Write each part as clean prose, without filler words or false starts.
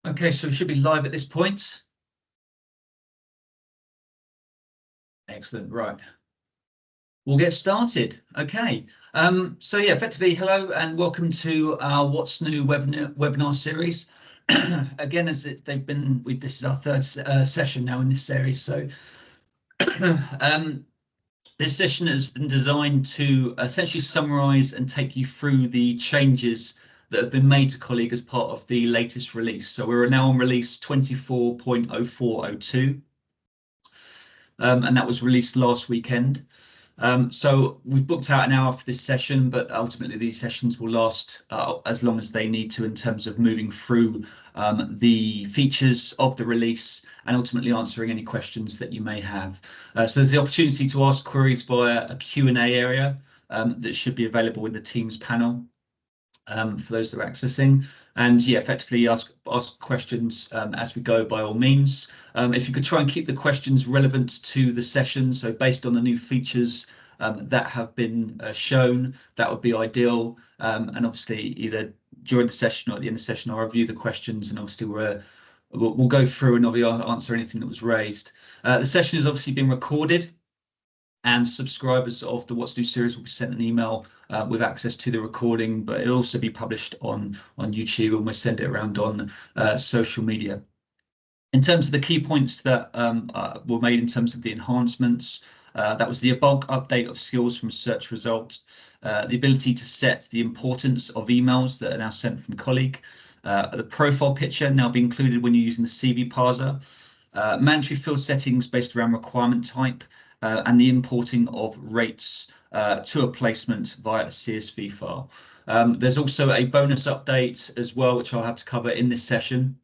Okay, so we should be live at this point. Excellent, right. We'll get started. Okay, so yeah, effectively, hello and welcome to our What's New webinar series. Again, this is our third session now in this series. So this session has been designed to essentially summarise and take you through the changes that have been made to Colleague as part of the latest release. So we're now on release 24.0402. And that was released last weekend. So we've booked out an hour for this session, but ultimately these sessions will last as long as they need to in terms of moving through the features of the release and ultimately answering any questions that you may have. So there's the opportunity to ask queries via a Q&A area that should be available in the Teams panel. For those that are accessing, and yeah, effectively ask questions as we go by all means. If you could try and keep the questions relevant to the session, so based on the new features that have been shown, that would be ideal. And obviously either during the session or at the end of the session, I'll review the questions and obviously we'll go through and obviously answer anything that was raised. The session has obviously been recorded, and subscribers of the What's New series will be sent an email with access to the recording, but it'll also be published on YouTube, and we'll send it around on social media. In terms of the key points that were made in terms of the enhancements, that was the bulk update of skills from search results, the ability to set the importance of emails that are now sent from Colleague, the profile picture now be included when you're using the CV parser, mandatory field settings based around requirement type, and the importing of rates to a placement via a CSV file. There's also a bonus update as well, which I'll have to cover in this session,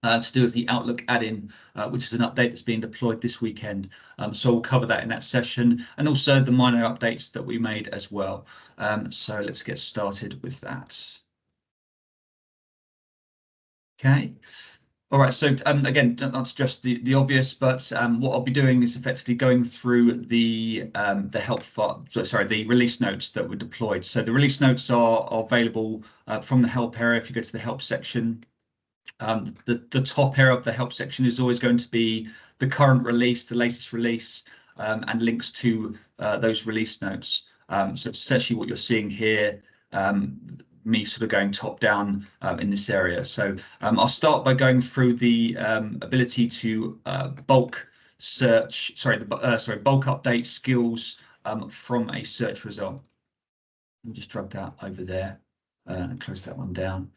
to do with the Outlook add-in, which is an update that's being deployed this weekend. So we'll cover that in that session, and also the minor updates that we made as well. So let's get started with that. Okay. All right, so again, that's just the obvious, but what I'll be doing is effectively going through the help file, sorry, the release notes that were deployed. So the release notes are available from the help area. If you go to the help section, the top area of the help section is always going to be the current release, the latest release, and links to those release notes. So it's essentially what you're seeing here. Me sort of going top down in this area. So I'll start by going through the ability to bulk update skills from a search result. I'll just drag that over there and close that one down.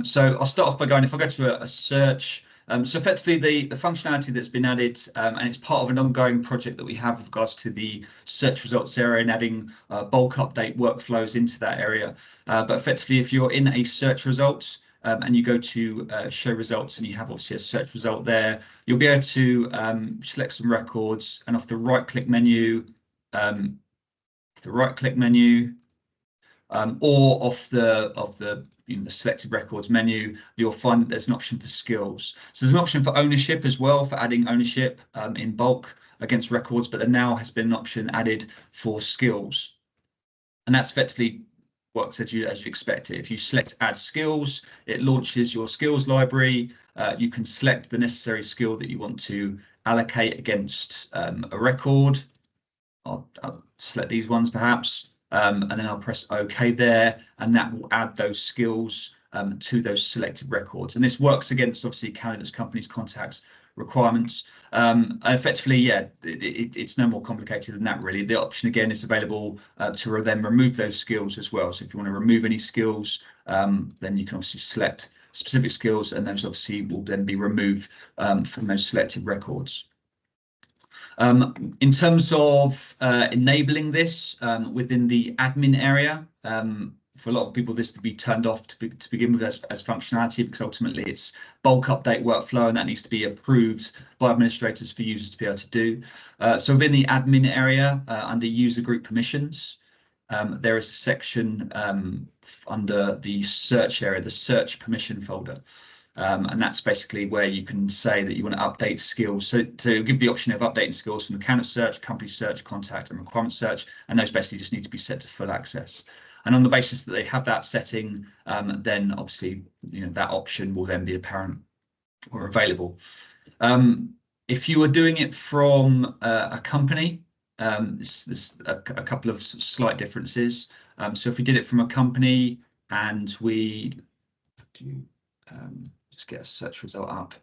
So I'll start off by going, if I go to a search, so effectively the functionality that's been added, and it's part of an ongoing project that we have with regards to the search results area and adding bulk update workflows into that area. But effectively, if you're in a search results and you go to show results and you have obviously a search result there, you'll be able to select some records, and off the right click menu, or off the selected records menu, you'll find that there's an option for skills. So there's an option for ownership as well, for adding ownership in bulk against records, but there now has been an option added for skills, and that's effectively works as you expect it. If you select add skills, it launches your skills library. You can select the necessary skill that you want to allocate against a record. I'll select these ones perhaps. And then I'll press OK there, and that will add those skills to those selected records. And this works against obviously candidates, companies, contacts, requirements. And effectively, yeah, it's no more complicated than that really. The option again is available to then remove those skills as well. So if you want to remove any skills, then you can obviously select specific skills, and those obviously will then be removed from those selected records. In terms of enabling this within the admin area, for a lot of people, this to be turned off to begin with as functionality, because ultimately it's bulk update workflow and that needs to be approved by administrators for users to be able to do. So within the admin area, under user group permissions, there is a section under the search area, the search permission folder. And that's basically where you can say that you want to update skills. So to give the option of updating skills from the candidate search, company search, contact and requirement search, and those basically just need to be set to full access. And on the basis that they have that setting, then obviously, that option will then be apparent or available. If you were doing it from a company, there's a couple of slight differences. So if we did it from a company and we do just get a search result up.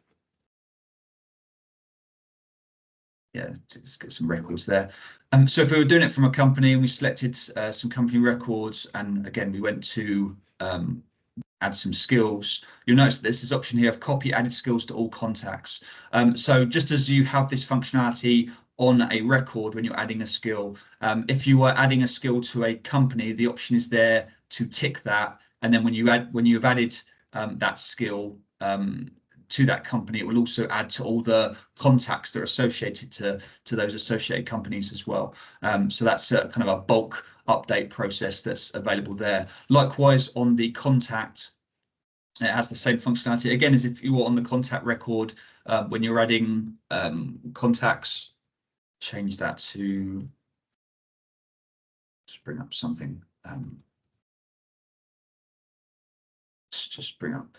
Yeah, let's get some records there. So if we were doing it from a company and we selected some company records, and again, we went to add some skills, you'll notice that there's this option here of copy added skills to all contacts. So just as you have this functionality on a record when you're adding a skill, if you are adding a skill to a company, the option is there to tick that, and then when you've added that skill to that company, it will also add to all the contacts that are associated to those associated companies as well. So that's a kind of a bulk update process that's available there. Likewise, on the contact, it has the same functionality again as if you were on the contact record. When you're adding contacts, change that to just bring up something. Just bring up.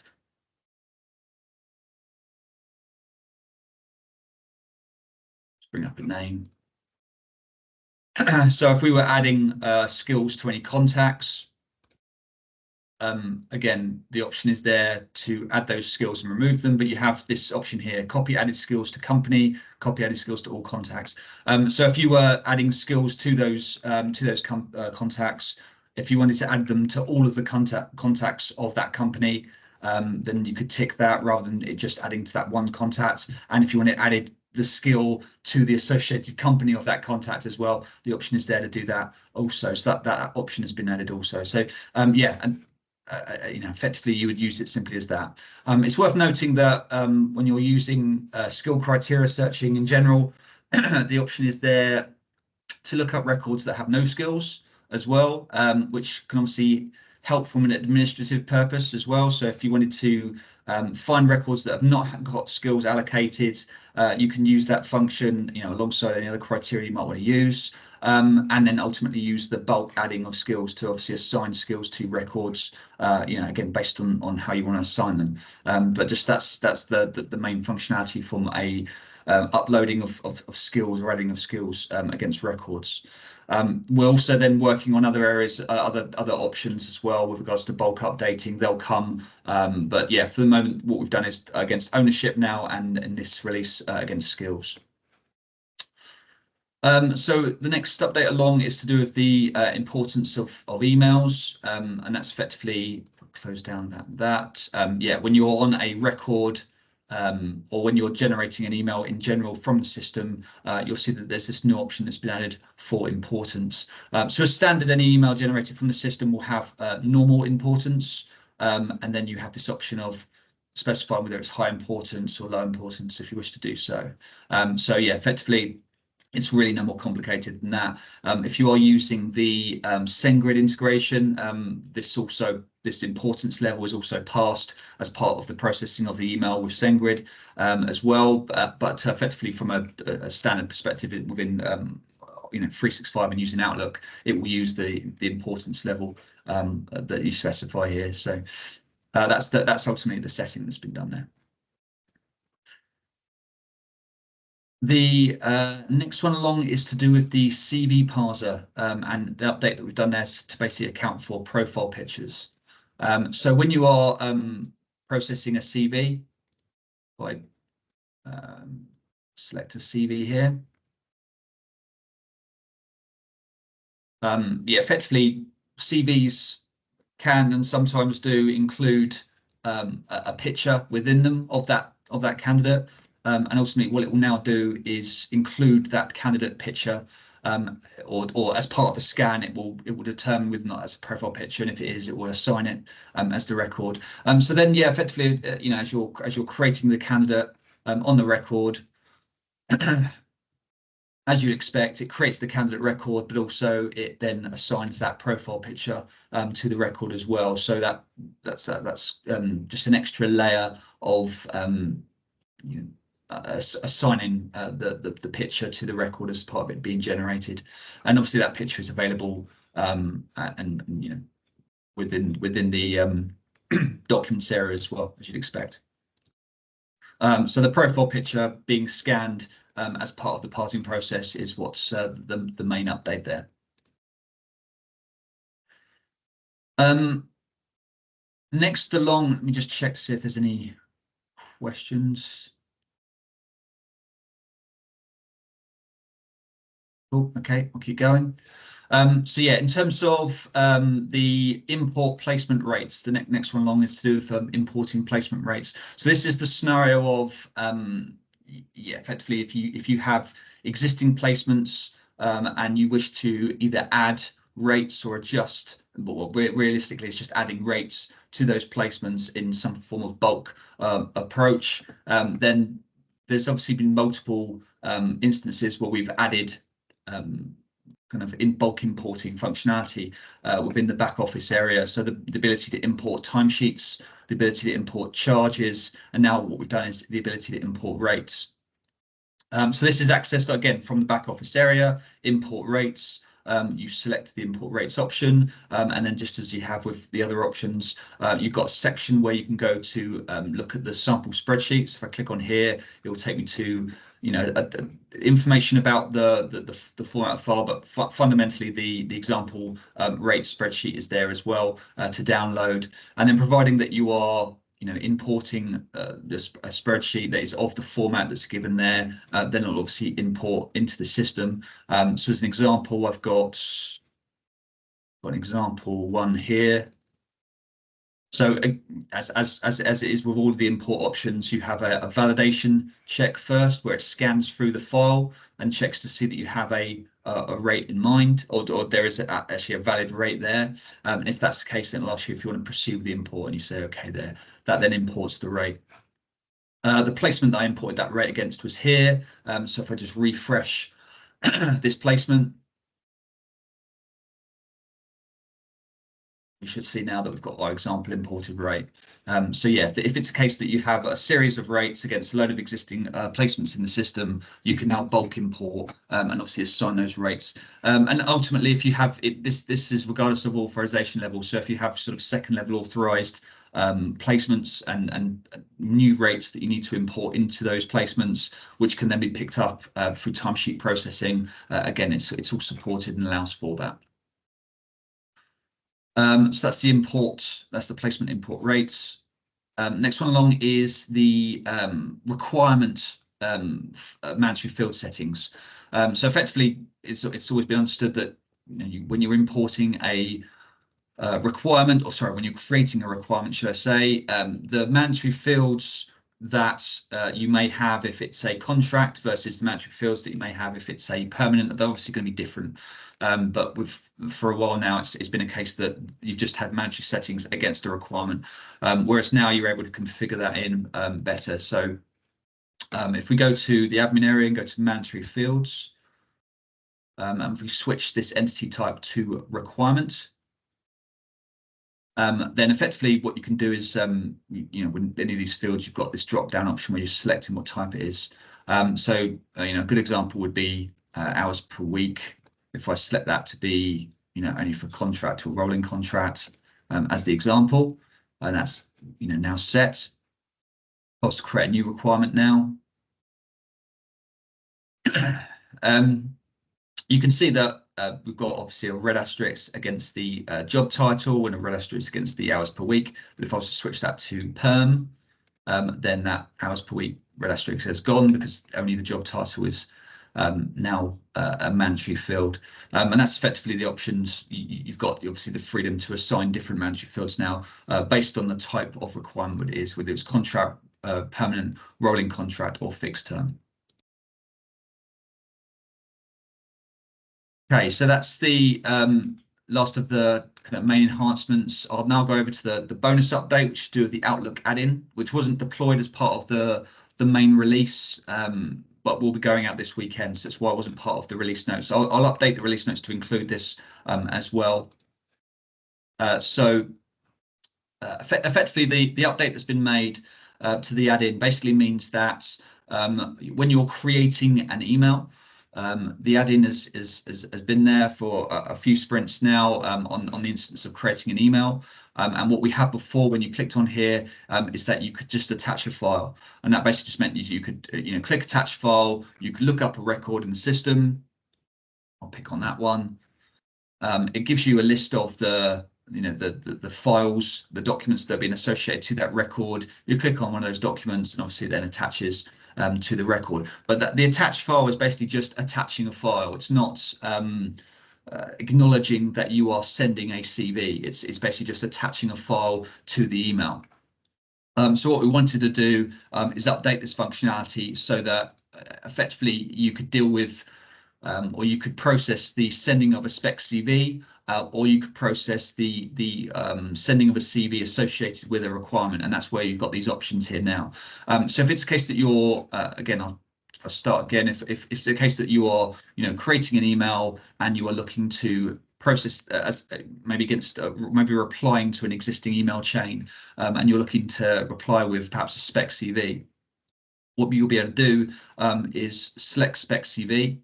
Bring up a name. So if we were adding skills to any contacts, again, the option is there to add those skills and remove them, but you have this option here, copy added skills to company, copy added skills to all contacts. So if you were adding skills to those contacts, if you wanted to add them to all of the contacts of that company, then you could tick that rather than it just adding to that one contact. And if you want it added the skill to the associated company of that contact as well, the option is there to do that also. So that option has been added also. So yeah, and effectively you would use it simply as that. It's worth noting that when you're using skill criteria searching in general, the option is there to look up records that have no skills as well, which can obviously help from an administrative purpose as well. So if you wanted to find records that have not got skills allocated, you can use that function, alongside any other criteria you might want to use, and then ultimately use the bulk adding of skills to obviously assign skills to records, again, based on how you want to assign them. But just that's the main functionality from a uploading of skills or adding of skills against records. We're also then working on other areas, other options as well with regards to bulk updating. They'll come, but yeah, for the moment, what we've done is against ownership now, and in this release against skills. So the next update along is to do with the importance of emails, and that's effectively close down that. Yeah, when you're on a record, or when you're generating an email in general from the system, you'll see that there's this new option that's been added for importance. So as standard, any email generated from the system will have normal importance, and then you have this option of specifying whether it's high importance or low importance if you wish to do so. So yeah, effectively, it's really no more complicated than that. If you are using the SendGrid integration, this importance level is also passed as part of the processing of the email with SendGrid as well. But effectively, from a standard perspective within 365 and using Outlook, it will use the importance level that you specify here. So that's ultimately the setting that's been done there. The next one along is to do with the CV parser, and the update that we've done there is to basically account for profile pictures. So when you are processing a CV, I select a CV here. Yeah, effectively, CVs can and sometimes do include a picture within them of that candidate. And ultimately, what it will now do is include that candidate picture, or as part of the scan, it will determine whether or not that's a profile picture, and if it is, it will assign it as the record. So then, yeah, effectively, as you're creating the candidate on the record, as you'd expect, it creates the candidate record, but also it then assigns that profile picture to the record as well. So that's just an extra layer of assigning the picture to the record as part of it being generated. And obviously that picture is available and within the documents area as well, as you'd expect. So the profile picture being scanned as part of the parsing process is what's the main update there. Next along, let me just check to see if there's any questions. Oh, okay, I'll keep going. So yeah, in terms of the import placement rates, the next one along is to do with importing placement rates. So this is the scenario of yeah, effectively if you have existing placements and you wish to either add rates or adjust, well, realistically it's just adding rates to those placements in some form of bulk approach, then there's obviously been multiple instances where we've added kind of in bulk importing functionality within the back office area. So the ability to import timesheets, the ability to import charges, and now what we've done is the ability to import rates. So this is accessed again from the back office area, import rates. You select the import rates option, and then just as you have with the other options, you've got a section where you can go to look at the sample spreadsheets. If I click on here, it will take me to information about the format of the file, but fundamentally the example rate spreadsheet is there as well to download. And then providing that you are importing a spreadsheet that is of the format that's given there, then it'll obviously import into the system. So as an example, I've got an example one here. So as it is with all of the import options, you have a validation check first, where it scans through the file and checks to see that you have a rate in mind, or there is actually a valid rate there. And if that's the case, then it'll ask you if you want to proceed with the import, and you say okay there. That then imports the rate. The placement that I imported that rate against was here. So if I just refresh this placement, we should see now that we've got our example imported rate. So yeah, if it's a case that you have a series of rates against a load of existing placements in the system, you can now bulk import and obviously assign those rates. And ultimately, if you have it, this is regardless of authorization level. So if you have sort of second level authorized placements and new rates that you need to import into those placements, which can then be picked up through timesheet processing, again, it's all supported and allows for that. So that's the import, that's the placement import rates. Next one along is the requirement mandatory field settings. So effectively, it's always been understood that when you're importing a requirement, or sorry, when you're creating a requirement, should I say, the mandatory fields that you may have if it's a contract versus the mandatory fields that you may have if it's a permanent, they're obviously going to be different. But for a while now, it's been a case that you've just had mandatory settings against a requirement, whereas now you're able to configure that in better. So if we go to the admin area and go to mandatory fields, and if we switch this entity type to requirement, then effectively what you can do is, when any of these fields, you've got this drop down option where you're selecting what type it is. So a good example would be hours per week. If I select that to be only for contract or rolling contract as the example, and that's now set. I'll also create a new requirement now. You can see that we've got obviously a red asterisk against the job title and a red asterisk against the hours per week. But if I was to switch that to perm, then that hours per week red asterisk has gone because only the job title is now a mandatory field. And that's effectively the options. You've got obviously the freedom to assign different mandatory fields now based on the type of requirement it is, whether it's contract, permanent, rolling contract or fixed term. Okay, so that's the last of the kind of main enhancements. I'll now go over to the bonus update, which is to do with the Outlook add-in, which wasn't deployed as part of the main release, but will be going out this weekend. So that's why it wasn't part of the release notes. So I'll update the release notes to include this as well. Effectively, the update that's been made to the add-in basically means that when you're creating an email, The add-in has been there for a few sprints now on the instance of creating an email. And what we had before when you clicked on here is that you could just attach a file. And that basically just meant you could click attach file, you could look up a record in the system. I'll pick on that one. It gives you a list of the files, the documents that have been associated to that record. You click on one of those documents and obviously then attaches to the record. But the attached file is basically just attaching a file. It's not acknowledging that you are sending a CV. It's basically just attaching a file to the email. So what we wanted to do is update this functionality so that effectively you could deal with or you could process the sending of a spec CV, or you could process the sending of a CV associated with a requirement, and that's where you've got these options here now. So if it's the case that you're, again, I'll start again. If it's the case that you are, creating an email and you are looking to process as maybe replying to an existing email chain, and you're looking to reply with perhaps a spec CV, what you'll be able to do is select spec CV.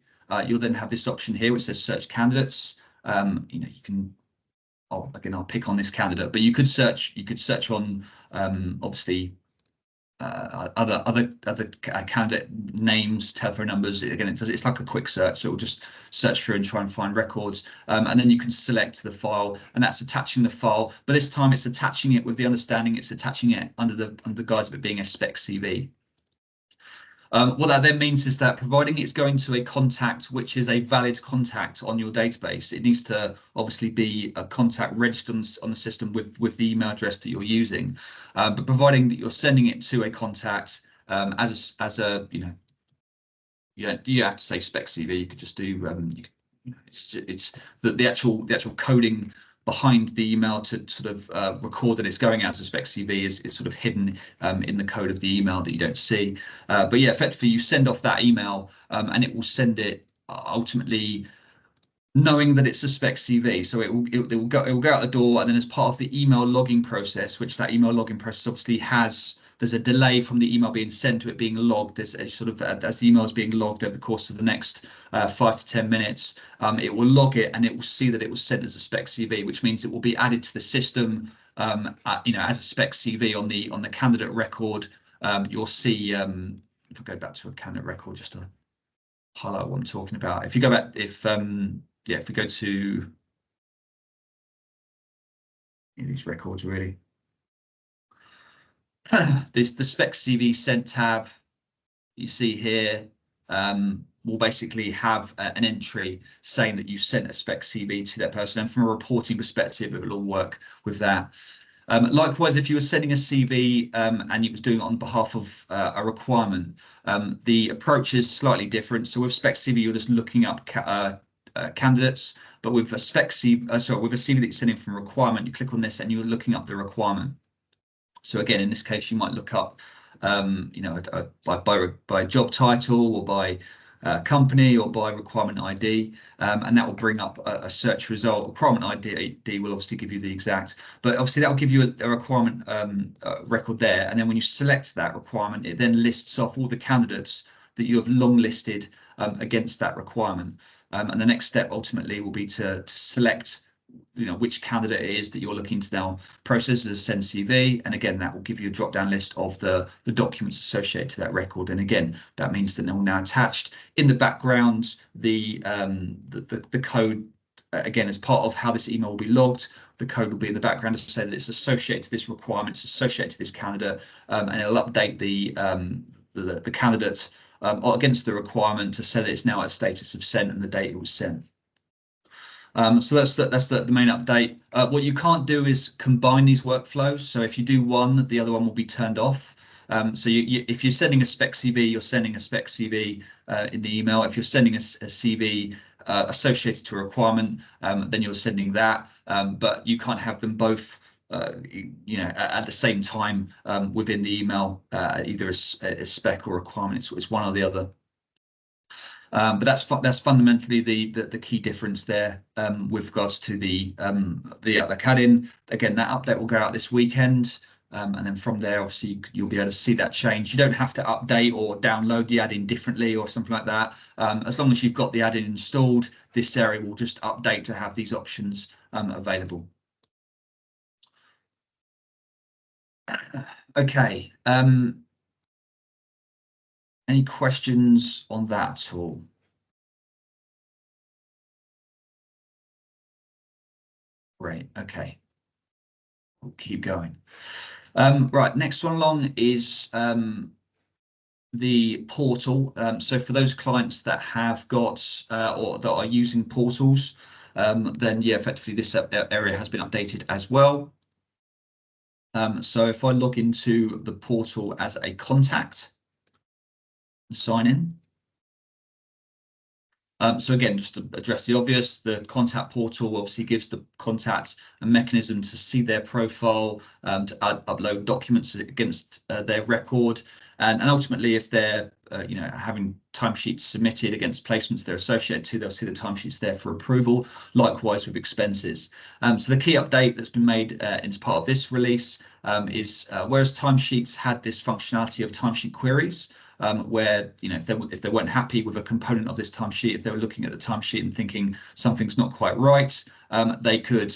You'll then have this option here which says search candidates. You can, again, I'll pick on this candidate, but you could search on obviously other candidate names, telephone numbers. Again, it's like a quick search, so it will just search through and try and find records, and then you can select the file, and that's attaching the file, but this time it's attaching it with the understanding it's attaching it under the guise of it being a spec CV. What that then means is that providing it's going to a contact which is a valid contact on your database, it needs to obviously be a contact registered on the system with the email address that you're using. But providing that you're sending it to a contact as a you have to say spec CV. You could just do it's the actual coding behind the email to sort of record that it's going out as a spec CV is sort of hidden in the code of the email that you don't see. But yeah, effectively you send off that email and it will send it ultimately knowing that it's a spec CV. So it will go out the door, and then as part of the email logging process, which that email logging process obviously there's a delay from the email being sent to it being logged. There's a sort of as the email is being logged over the course of the next 5 to 10 minutes, it will log it and it will see that it was sent as a spec CV, which means it will be added to the system, as a spec CV on the candidate record. You'll see, if I go back to a candidate record just to highlight what I'm talking about. If you go back, if we go to these records really. The spec CV sent tab you see here will basically have an entry saying that you sent a spec CV to that person, and from a reporting perspective it will all work with that. Likewise, if you were sending a CV and you was doing it on behalf of a requirement, the approach is slightly different. So with spec CV you're just looking up candidates, but with a spec CV, with a CV that you're sending from a requirement, you click on this and you're looking up the requirement. So again, in this case, you might look up, by job title or by company or by requirement ID, and that will bring up a search result. Requirement ID will obviously give you the exact, but obviously that will give you a requirement record there. And then when you select that requirement, it then lists off all the candidates that you have long listed against that requirement. And the next step ultimately will be to select which candidate it is that you're looking to now process as a send CV, and again that will give you a drop down list of the documents associated to that record. And again that means that they're now attached in the background. The code, again, as part of how this email will be logged, the code will be in the background to say that it's associated to this requirement, it's associated to this candidate, and it'll update the candidate against the requirement to say that it's now at status of sent and the date it was sent. So that's the main update. What you can't do is combine these workflows. So if you do one, the other one will be turned off. So if you're sending a spec CV, you're sending a spec CV in the email. If you're sending a CV associated to a requirement, then you're sending that. But you can't have them both at the same time within the email, either as spec or requirement. It's one or the other. But that's fundamentally the key difference there with regards to the Outlook add-in. Again, that update will go out this weekend. And then from there, obviously, you'll be able to see that change. You don't have to update or download the add-in differently or something like that. As long as you've got the add-in installed, this area will just update to have these options available. Okay. Any questions on that at all? Great. Okay. We'll keep going. Right. Next one along is the portal. So for those clients that have got or that are using portals, then yeah, effectively this area has been updated as well. So if I log into the portal as a contact, sign in. So again, just to address the obvious, the contact portal obviously gives the contact a mechanism to see their profile, to upload documents against their record, and ultimately, if they're having timesheets submitted against placements they're associated to, they'll see the timesheets there for approval. Likewise with expenses. So the key update that's been made as part of this release is whereas timesheets had this functionality of timesheet queries. Where if they weren't happy with a component of this timesheet, if they were looking at the timesheet and thinking something's not quite right, they could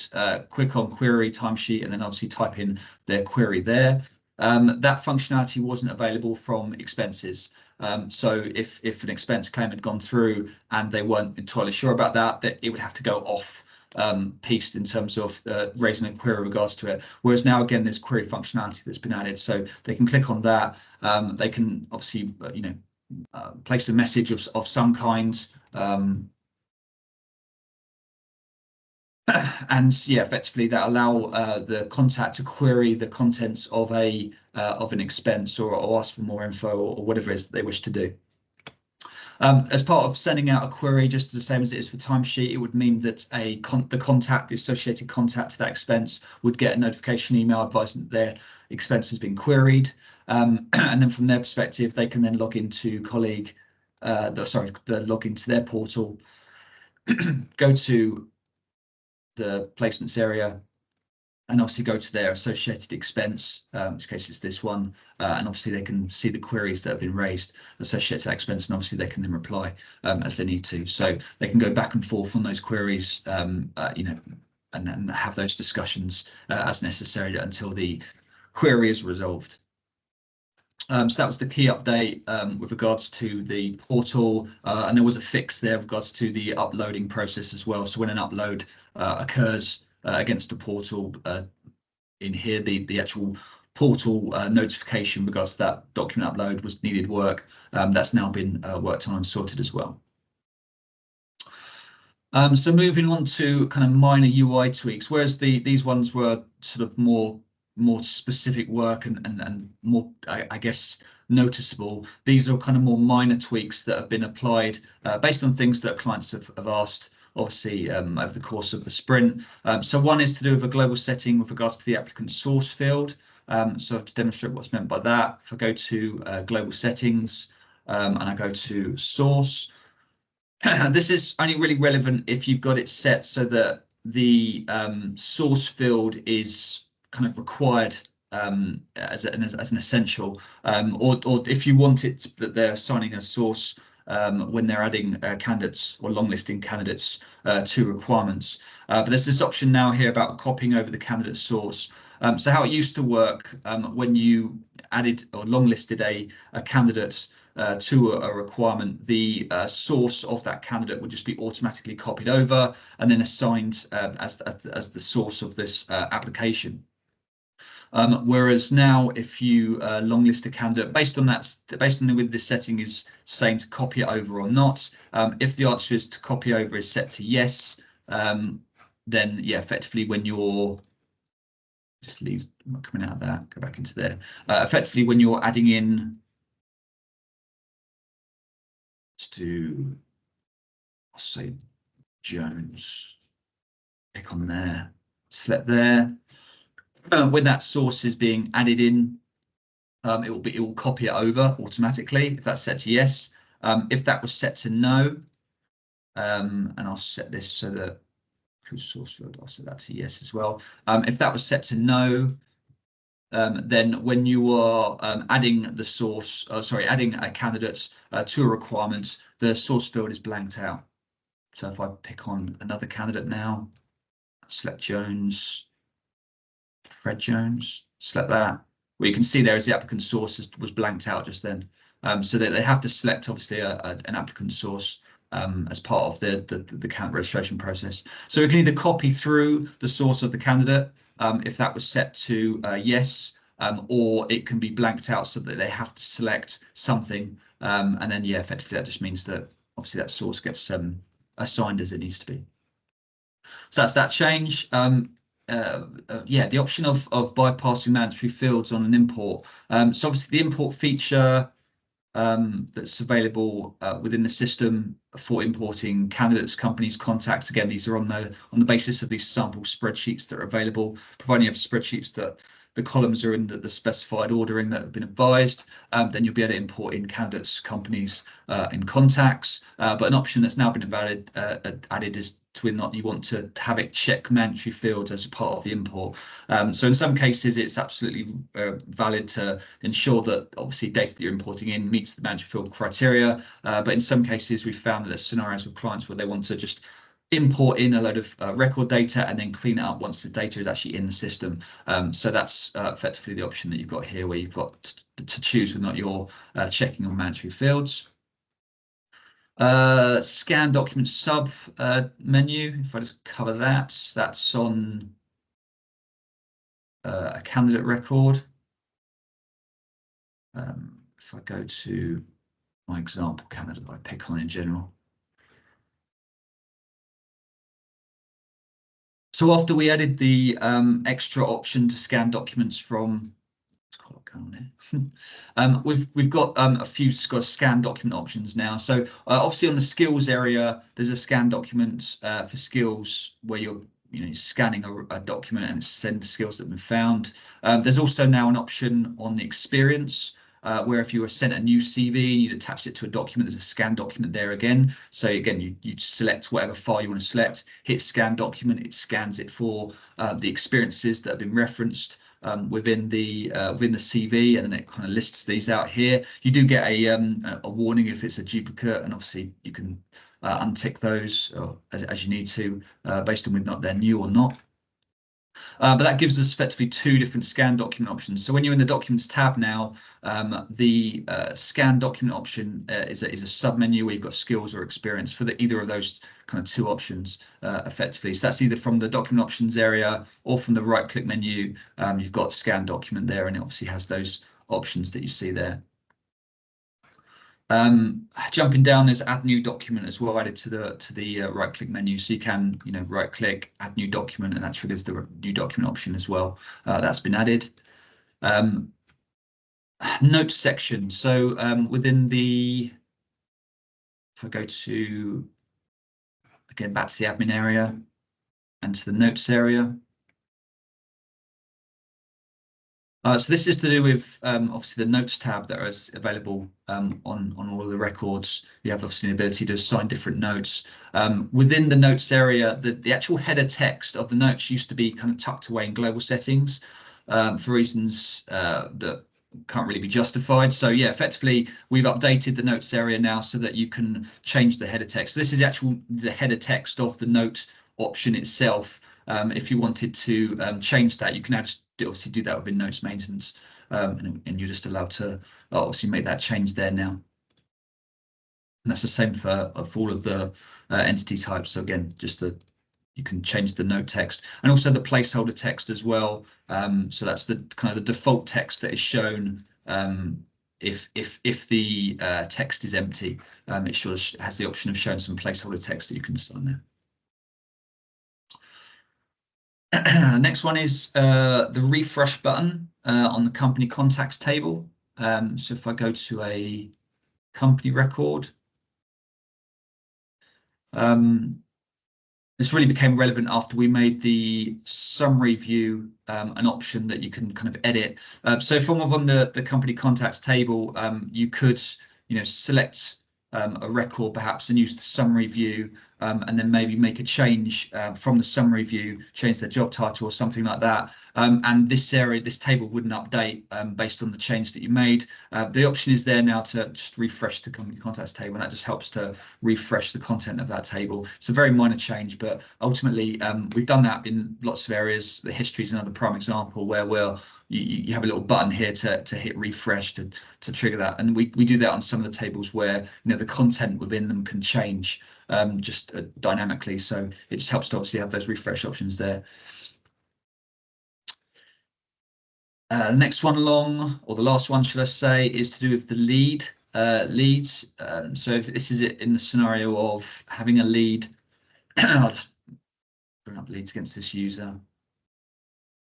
click on query timesheet and then obviously type in their query there. That functionality wasn't available from expenses. So if an expense claim had gone through and they weren't entirely sure about that it would have to go off pieced in terms of raising a query in regards to it. Whereas now, again, there's query functionality that's been added, so they can click on that. They can obviously, place a message of some kind. And yeah, effectively that allow the contact to query the contents of an expense or ask for more info or whatever it is that they wish to do. As part of sending out a query, just the same as it is for timesheet, it would mean that the associated contact to that expense would get a notification email advising that their expense has been queried. And then from their perspective, they can then log into Colleague, log into their portal, go to the placements area, and obviously go to their associated expense, in which case it's this one, and obviously they can see the queries that have been raised associated to that expense, and obviously they can then reply as they need to. So they can go back and forth on those queries, and then have those discussions as necessary until the query is resolved. So that was the key update with regards to the portal, and there was a fix there with regards to the uploading process as well. So when an upload occurs against the portal, in here the actual portal notification with regards to that document upload was needed work, that's now been worked on and sorted as well. So moving on to kind of minor UI tweaks, whereas these ones were sort of more specific work and more, I guess, noticeable. These are kind of more minor tweaks that have been applied based on things that clients have asked, obviously, over the course of the sprint. So one is to do with a global setting with regards to the applicant source field. So to demonstrate what's meant by that, if I go to global settings and I go to source, this is only really relevant if you've got it set so that the source field is kind of required as an essential, or if you want it that they're assigning a source when they're adding candidates or longlisting candidates to requirements. But there's this option now here about copying over the candidate source. So how it used to work when you added or longlisted a candidate to a requirement, the source of that candidate would just be automatically copied over and then assigned as the source of this application. Whereas now, if you longlist a candidate based on with this setting is saying to copy it over or not, if the answer is to copy over is set to yes, then yeah, effectively when you're just leave coming out of that, go back into there. Effectively, when you're adding in to, I'll say Jones, click on there, select there. When that source is being added in, it will copy it over automatically if that's set to yes. If that was set to no, and I'll set this so that source field, I'll set that to yes as well. If that was set to no, then when you are adding the source, adding a candidate to a requirement, the source field is blanked out. So if I pick on another candidate now, select Jones, Fred Jones, select that. What you can see there is the applicant source was blanked out just then. So that they have to select obviously an applicant source as part of the candidate registration process. So we can either copy through the source of the candidate if that was set to yes, or it can be blanked out so that they have to select something. And then, yeah, effectively that just means that obviously that source gets assigned as it needs to be. So that's that change. Yeah, the option of bypassing mandatory fields on an import. So obviously the import feature that's available within the system for importing candidates, companies, contacts. Again, these are on the basis of these sample spreadsheets that are available, providing you have spreadsheets that the columns are in the specified ordering that have been advised. Then you'll be able to import in candidates, companies, and contacts. But an option that's now been added is to whether or not you want to have it check mandatory fields as a part of the import. So in some cases, it's absolutely valid to ensure that obviously data that you're importing in meets the mandatory field criteria. But in some cases, we've found that there's scenarios with clients where they want to just import in a load of record data and then clean it up once the data is actually in the system. So that's effectively the option that you've got here, where you've got to choose whether or not you're checking on mandatory fields. Scan document sub menu, if I just cover that, that's on a candidate record. If I go to my example candidate I pick on in general. So after we added the extra option to scan documents from, we've got a few scan document options now. So obviously on the skills area, there's a scan document for skills where you're scanning a document and it sends skills that have been found. There's also now an option on the experience where if you were sent a new CV and you'd attached it to a document, there's a scan document there again. So again, you select whatever file you want to select, hit scan document, it scans it for the experiences that have been referenced within the CV, and then it kind of lists these out here. You do get a warning if it's a duplicate, and obviously you can untick those as you need to based on whether or not they're new or not. But that gives us effectively two different scan document options. So when you're in the Documents tab now, the scan document option is a sub-menu where you've got skills or experience for either of those kind of two options effectively. So that's either from the document options area or from the right-click menu. You've got scan document there, and it obviously has those options that you see there. Jumping down, there's add new document as well added to the right click menu, so you can right click, add new document, and that triggers the new document option as well. That's been added. Notes section. So within the, if I go to again back to the admin area and to the notes area. So this is to do with obviously the notes tab that is available on all of the records. You have obviously the ability to assign different notes. Within the notes area, the actual header text of the notes used to be kind of tucked away in global settings for reasons that can't really be justified. So yeah, effectively we've updated the notes area now so that you can change the header text. So this is the header text of the note option itself. If you wanted to change that, you can obviously do that within notes maintenance, and you're just allowed to obviously make that change there now. And that's the same for all of the entity types. So again, you can change the note text and also the placeholder text as well. So that's the kind of the default text that is shown if the text is empty. It has the option of showing some placeholder text that you can assign there. Next one is the refresh button on the company contacts table. So if I go to a company record, this really became relevant after we made the summary view an option that you can kind of edit. So from within the company contacts table, you could select a record perhaps and use the summary view and then maybe make a change from the summary view, change their job title or something like that. And this table wouldn't update based on the change that you made. The option is there now to just refresh the company contacts table, and that just helps to refresh the content of that table. It's a very minor change, but ultimately we've done that in lots of areas. The history is another prime example where you have a little button here to hit refresh to trigger that, and we do that on some of the tables where the content within them can change just dynamically. So it just helps to obviously have those refresh options there. The next one along, or the last one, should I say, is to do with the leads. So if this is it in the scenario of having a lead, I'll just bring up leads against this user.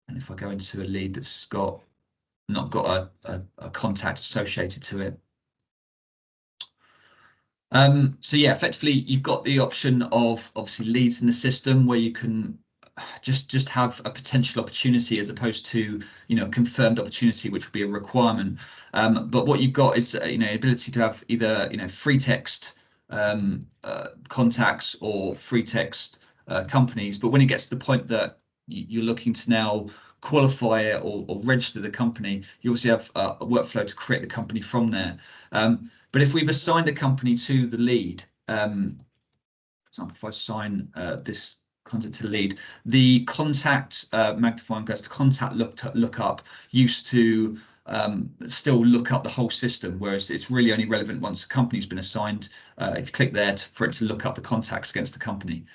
And if I go into a lead that's not got a contact associated to it. So yeah, effectively, you've got the option of obviously leads in the system where you can just have a potential opportunity as opposed to a confirmed opportunity, which would be a requirement. But what you've got is ability to have either free text contacts or free text companies. But when it gets to the point that you're looking to now qualify it or register the company, you obviously have a workflow to create the company from there. But if we've assigned a company to the lead, for example, if I assign this contact to lead, the contact magnifying glass, the contact lookup used to still look up the whole system, whereas it's really only relevant once a company's been assigned. If you click there for it to look up the contacts against the company.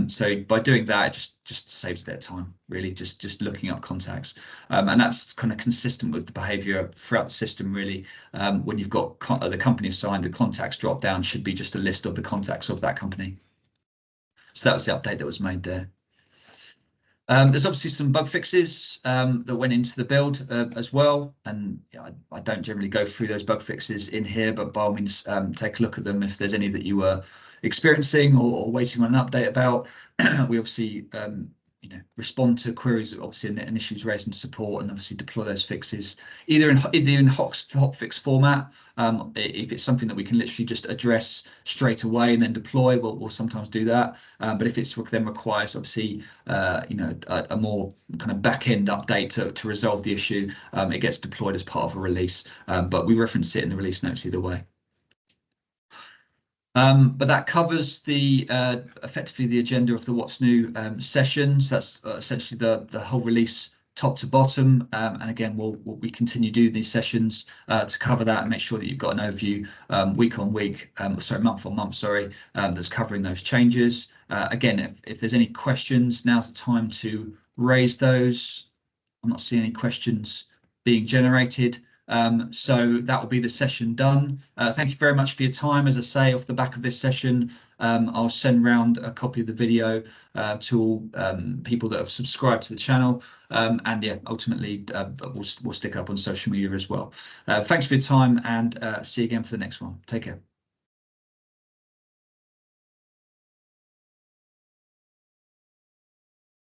So by doing that, it just saves a bit of time, really, just looking up contacts. And that's kind of consistent with the behavior throughout the system, really. When you've got the company assigned, the contacts drop down should be just a list of the contacts of that company. So that was the update that was made there. There's obviously some bug fixes that went into the build as well, and I don't generally go through those bug fixes in here, but by all means take a look at them if there's any that you were experiencing or waiting on an update about. We obviously respond to queries obviously and issues raised in support, and obviously deploy those fixes either in hotfix format. If it's something that we can literally just address straight away and then deploy, we'll sometimes do that. But if it's then requires obviously a more kind of back-end update to resolve the issue, it gets deployed as part of a release. But we reference it in the release notes either way. But that covers effectively the agenda of the What's New sessions. That's essentially the whole release top to bottom. And again, we continue doing these sessions to cover that and make sure that you've got an overview week on week, month on month, that's covering those changes. Again, if there's any questions, now's the time to raise those. I'm not seeing any questions being generated. So that will be the session done. Thank you very much for your time. As I say, off the back of this session, I'll send round a copy of the video to all people that have subscribed to the channel. And yeah, ultimately, we'll stick up on social media as well. Thanks for your time, and see you again for the next one. Take care.